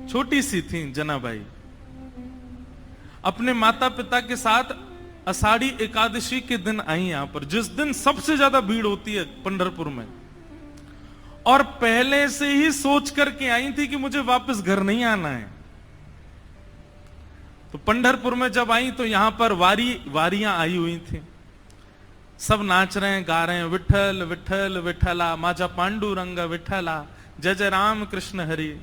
छोटी सी थी जनाबाई, अपने माता पिता के साथ आषाढ़ी एकादशी के दिन आई यहां पर, जिस दिन सबसे ज्यादा भीड़ होती है पंढरपुर में, और पहले से ही सोच करके आई थी कि मुझे वापस घर नहीं आना है। तो पंढरपुर में जब आई तो यहां पर वारियां आई हुई थी, सब नाच रहे हैं, गा रहे हैं, विठल विठल विठला माझा पांडुरंग विठला, जय जय राम कृष्ण हरि।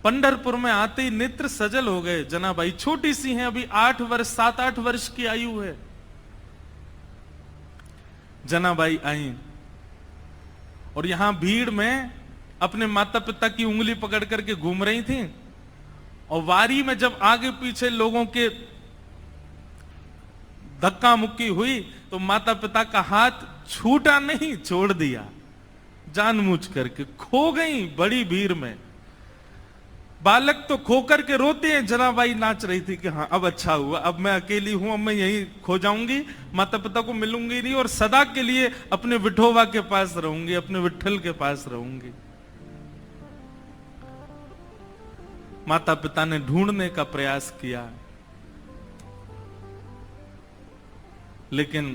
पंढरपुर में आते ही नेत्र सजल हो गए। जनाबाई छोटी सी हैं, अभी 7-8 वर्ष की आयु है। जनाबाई आई और यहां भीड़ में अपने माता पिता की उंगली पकड़ करके घूम रही थी, और वारी में जब आगे पीछे लोगों के धक्का मुक्की हुई तो माता पिता का हाथ छूटा नहीं, छोड़ दिया, जानबूझ करके खो गई बड़ी भीड़ में। बालक तो खो करके रोते हैं, जनाबाई नाच रही थी कि हाँ अब अच्छा हुआ, अब मैं अकेली हूं, अब मैं यहीं खो जाऊंगी, माता पिता को मिलूंगी नहीं, और सदा के लिए अपने विठोबा के पास रहूंगी, अपने विठल के पास रहूंगी। माता पिता ने ढूंढने का प्रयास किया, लेकिन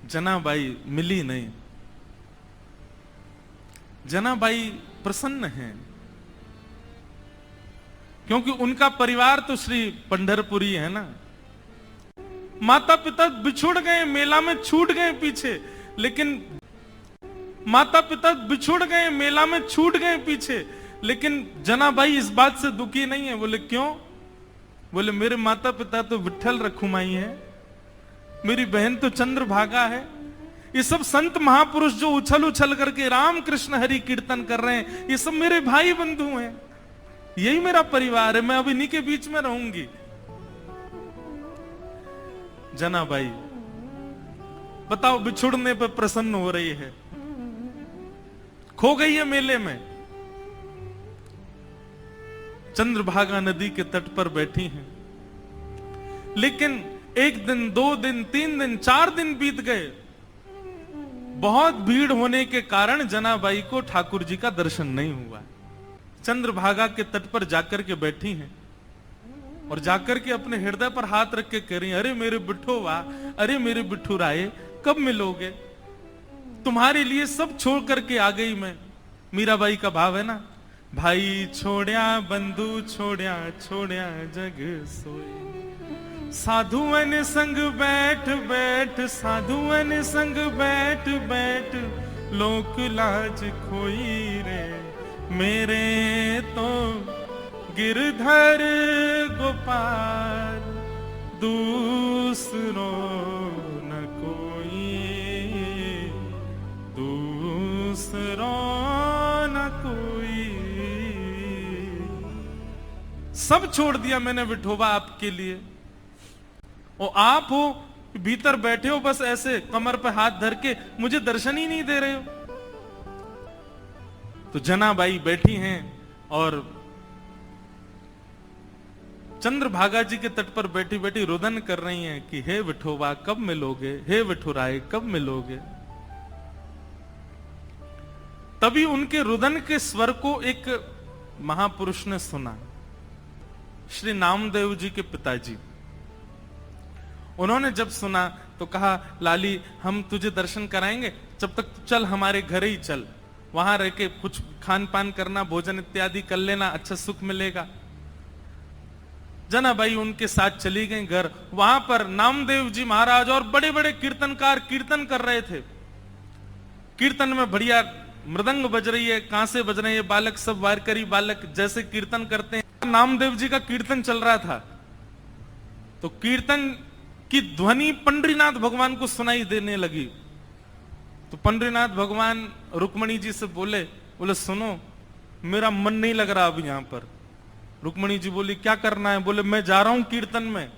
जनाबाई मिली नहीं। जनाबाई प्रसन्न हैं, क्योंकि उनका परिवार तो श्री पंढरपुरी है ना। माता पिता बिछुड़ गए, मेला में छूट गए पीछे, लेकिन माता पिता बिछुड़ गए, मेला में छूट गए पीछे, लेकिन जनाबाई इस बात से दुखी नहीं है। बोले क्यों? बोले मेरे माता पिता तो विठल रखुमाई है, मेरी बहन तो चंद्रभागा है, ये सब संत महापुरुष जो उछल उछल करके राम कृष्ण हरि कीर्तन कर रहे हैं, ये सब मेरे भाई बंधु हैं, यही मेरा परिवार है, मैं अब इन्हीं के बीच में रहूंगी। जनाबाई बताओ, बिछुड़ने पे प्रसन्न हो रही है, खो गई है मेले में, चंद्रभागा नदी के तट पर बैठी हैं। लेकिन 1 दिन 2 दिन 3 दिन 4 दिन बीत गए, बहुत भीड़ होने के कारण जनाबाई को ठाकुर जी का दर्शन नहीं हुआ। चंद्रभागा के तट पर जाकर के बैठी हैं और जाकर के अपने हृदय पर हाथ रख के कह रही, अरे मेरे बिठोवा, अरे मेरे बिठुराए, कब मिलोगे? तुम्हारे लिए सब छोड़ करके आ गई मैं। मीराबाई का भाव है ना, भाई छोड़या बंधु छोड़या, छोड़या जग सोए, साधुअन संग बैठ बैठ, साधुअन संग बैठ बैठ, लोक लाज खोई रे, मेरे तो गिरधर गोपाल, दूसरो न कोई, दूसरो न कोई। सब छोड़ दिया मैंने विठोबा आपके लिए, और आप हो भीतर बैठे हो बस ऐसे कमर पे हाथ धर के, मुझे दर्शन ही नहीं दे रहे हो। तो जनाबाई बैठी हैं और चंद्रभागा जी के तट पर बैठी बैठी रुदन कर रही हैं कि हे विठोबा कब मिलोगे, हे विठुराए कब मिलोगे। तभी उनके रुदन के स्वर को एक महापुरुष ने सुना, श्री नामदेव जी के पिताजी। उन्होंने जब सुना तो कहा, लाली हम तुझे दर्शन कराएंगे, जब तक चल हमारे घर ही चल, वहां रह के कुछ खान पान करना, भोजन इत्यादि कर लेना, अच्छा सुख मिलेगा। जनाबाई उनके साथ चली गई घर। वहां पर नामदेव जी महाराज और बड़े बड़े कीर्तनकार कीर्तन कर रहे थे। कीर्तन में बढ़िया मृदंग बज रही है, कांसे बज रहे हैं, बालक सब वारकरी बालक जैसे कीर्तन करते हैं, नामदेव जी का कीर्तन चल रहा था। तो कीर्तन की ध्वनि पंडरीनाथ भगवान को सुनाई देने लगी। तो पंडरीनाथ भगवान रुक्मणी जी से बोले सुनो मेरा मन नहीं लग रहा अब यहां पर। रुक्मणी जी बोली क्या करना है? बोले मैं जा रहा हूं कीर्तन में।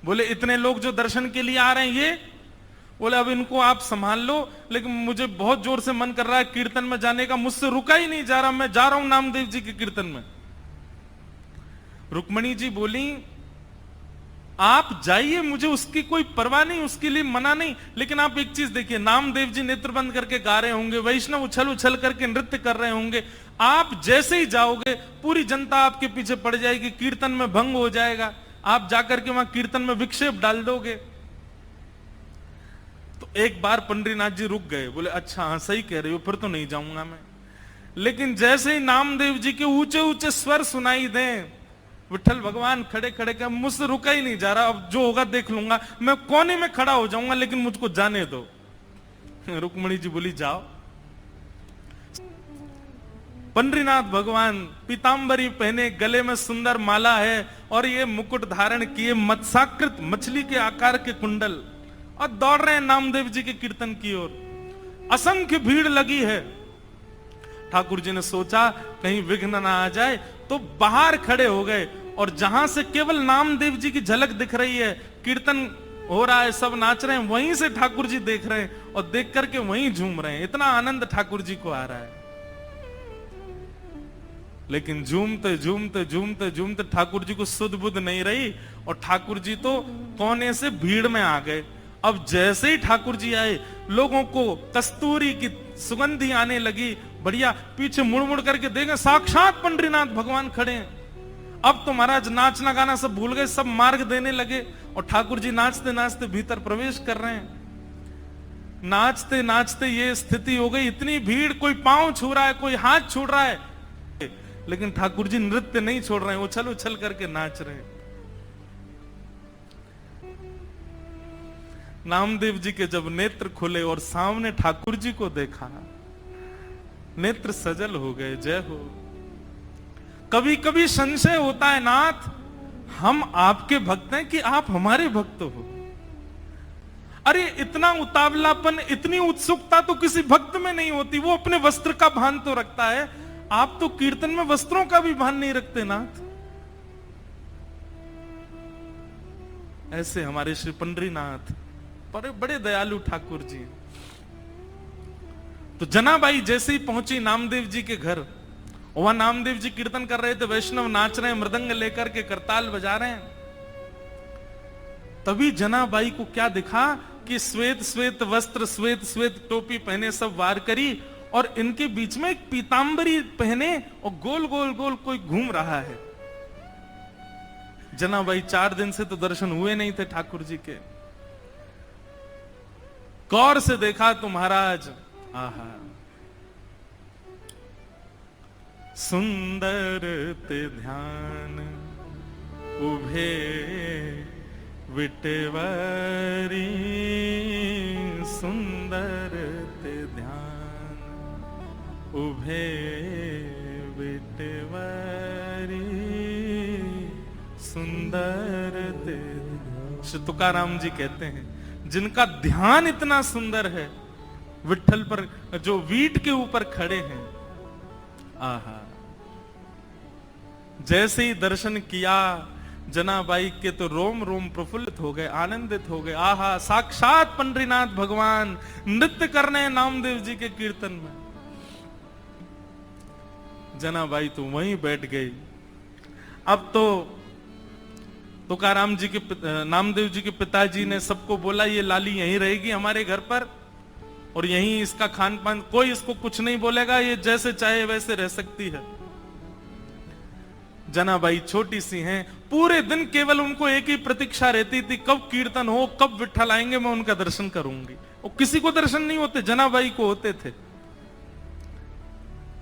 बोले इतने लोग जो दर्शन के लिए आ रहे हैं ये? बोले अब इनको आप संभाल लो, लेकिन मुझे बहुत जोर से मन कर रहा है कीर्तन में जाने का, मुझसे रुका ही नहीं जा रहा, मैं जा रहा हूं नामदेव जी के कीर्तन में। रुक्मणी जी बोली आप जाइए, मुझे उसकी कोई परवाह नहीं, उसके लिए मना नहीं। लेकिन आप एक चीज देखिए, नामदेव जी नेत्र बंद करके गा रहे होंगे, वैष्णव उछल उछल करके नृत्य कर रहे होंगे, आप जैसे ही जाओगे पूरी जनता आपके पीछे पड़ जाएगी, कीर्तन में भंग हो जाएगा, आप जाकर के वहां कीर्तन में विक्षेप डाल दोगे। तो एक बार पंडरीनाथ जी रुक गए, बोले अच्छा हाँ सही कह रहे हो, फिर तो नहीं जाऊंगा मैं। लेकिन जैसे ही नामदेव जी के ऊंचे ऊंचे स्वर सुनाई दें, विठ्ठल भगवान खड़े खड़े का, मुझसे रुका ही नहीं जा रहा, अब जो होगा देख लूंगा, मैं कोने में खड़ा हो जाऊंगा, लेकिन मुझको जाने दो। रुक्मणी जी बोली जाओ। पंडरीनाथ भगवान पीतांबरी पहने, गले में सुंदर माला है और ये मुकुट धारण किए, मत्स्याकृत मछली के आकार के कुंडल, और दौड़ रहे हैं नामदेव जी के कीर्तन की ओर। असंख्य भीड़ लगी है। ठाकुर जी ने सोचा कहीं विघ्न ना आ जाए, तो बाहर खड़े हो गए, और जहां से केवल नामदेव जी की झलक दिख रही है, कीर्तन हो रहा है, सब नाच रहे हैं, वहीं से ठाकुर जी देख रहे हैं और देख करके वहीं झूम रहे हैं। इतना आनंद ठाकुर जी को आ रहा है। लेकिन झूमते झूमते झूमते झूमते ठाकुर जी को सुध बुध नहीं रही, और ठाकुर जी तो कोने से भीड़ में आ गए। अब जैसे ही ठाकुर जी आए, लोगों को कस्तूरी की सुगंधी आने लगी, बढ़िया, पीछे मुड़ मुड़ करके देखें साक्षात पंडरीनाथ भगवान खड़े हैं। अब तो महाराज नाचना गाना सब भूल गए, सब मार्ग देने लगे, और ठाकुर जी नाचते नाचते भीतर प्रवेश कर रहे हैं। नाचते नाचते ये स्थिति हो गई, इतनी भीड़, कोई पांव छू रहा है, कोई हाथ छू रहा है, लेकिन ठाकुर जी नृत्य नहीं छोड़ रहे हैं, उछल उछल करके नाच रहे हैं। नामदेव जी के जब नेत्र खुले और सामने ठाकुर जी को देखा, नेत्र सजल हो गए। जय हो। कभी कभी संशय होता है नाथ, हम आपके भक्त हैं कि आप हमारे भक्त हो। अरे इतना उतावलापन, इतनी उत्सुकता तो किसी भक्त में नहीं होती। वो अपने वस्त्र का भान तो रखता है, आप तो कीर्तन में वस्त्रों का भी भान नहीं रखते नाथ। ऐसे हमारे श्री पंडरीनाथ बड़े बड़े दयालु ठाकुर जी। तो जनाबाई जैसे ही पहुंची नामदेव जी के घर, वहां नामदेव जी कीर्तन कर रहे थे, वैष्णव नाच रहे हैं, मृदंग लेकर के करताल बजा रहे हैं। तभी जनाबाई को क्या दिखा कि श्वेत श्वेत वस्त्र, श्वेत श्वेत टोपी पहने सब वार करी, और इनके बीच में एक पीतांबरी पहने और गोल गोल गोल कोई घूम रहा है। जनाबाई 4 दिन से तो दर्शन हुए नहीं थे ठाकुर जी के। गौर से देखा तो महाराज, आहा, सुंदर ते ध्यान उभे विटवरी, सुंदर ते ध्यान उभे विटवरी, सुंदर ते। श्री तुकाराम जी कहते हैं, जिनका ध्यान इतना सुंदर है विठ्ठल पर, जो वीट के ऊपर खड़े हैं, आहा। जैसे ही दर्शन किया जनाबाई के, तो रोम रोम प्रफुल्लित हो गए, आनंदित हो गए। आहा, साक्षात पंडरीनाथ भगवान नृत्य कर रहे हैं नामदेव जी के कीर्तन में। जनाबाई तो वहीं बैठ गई। अब तो तुकाराम जी के नामदेव जी के पिताजी ने सबको बोला, ये लाली यहीं रहेगी हमारे घर पर, और यहीं इसका खान पान, कोई इसको कुछ नहीं बोलेगा, ये जैसे चाहे वैसे रह सकती है। जनाबाई छोटी सी हैं, पूरे दिन केवल उनको एक ही प्रतीक्षा रहती थी, कब कीर्तन हो, कब विठ्ठल आएंगे, मैं उनका दर्शन करूंगी। और किसी को दर्शन नहीं होते, जनाबाई को होते थे।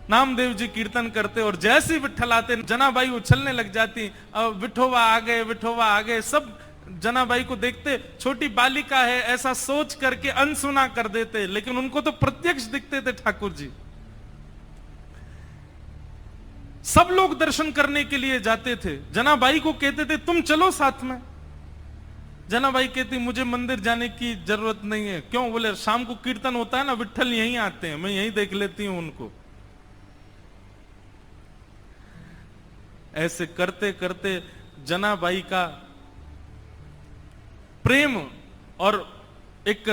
नामदेव जी कीर्तन करते, और जैसे ही विठ्ठल आते जनाबाई उछलने लग जाती, अब विठोबा आ गए, विठोबा आ गए। सब जनाबाई को देखते, छोटी बालिका है ऐसा सोच करके अनसुना कर देते, लेकिन उनको तो प्रत्यक्ष दिखते थे ठाकुर जी। सब लोग दर्शन करने के लिए जाते थे, जनाबाई को कहते थे तुम चलो साथ में। जनाबाई कहती मुझे मंदिर जाने की जरूरत नहीं है। क्यों? बोले शाम को कीर्तन होता है ना, विठ्ठल यहीं आते हैं, मैं यहीं देख लेती हूं उनको। ऐसे करते करते जनाबाई का प्रेम और एक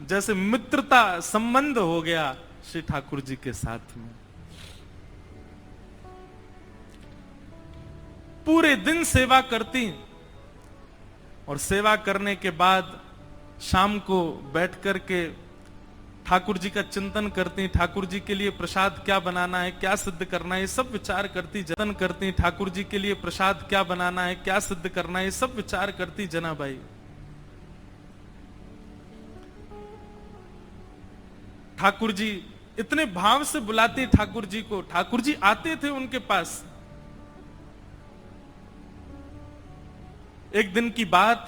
जैसे मित्रता संबंध हो गया श्री ठाकुर जी के साथ में। पूरे दिन सेवा करती, और सेवा करने के बाद शाम को बैठ कर के ठाकुर जी का चिंतन करती, ठाकुर जी के लिए प्रसाद क्या बनाना है, क्या सिद्ध करना है, ये सब विचार करती, जतन करती, ठाकुर जी के लिए प्रसाद क्या बनाना है, क्या सिद्ध करना है, ये सब विचार करती जनाबाई। ठाकुर जी इतने भाव से बुलाती ठाकुर जी को, ठाकुर जी आते थे उनके पास। एक दिन की बात,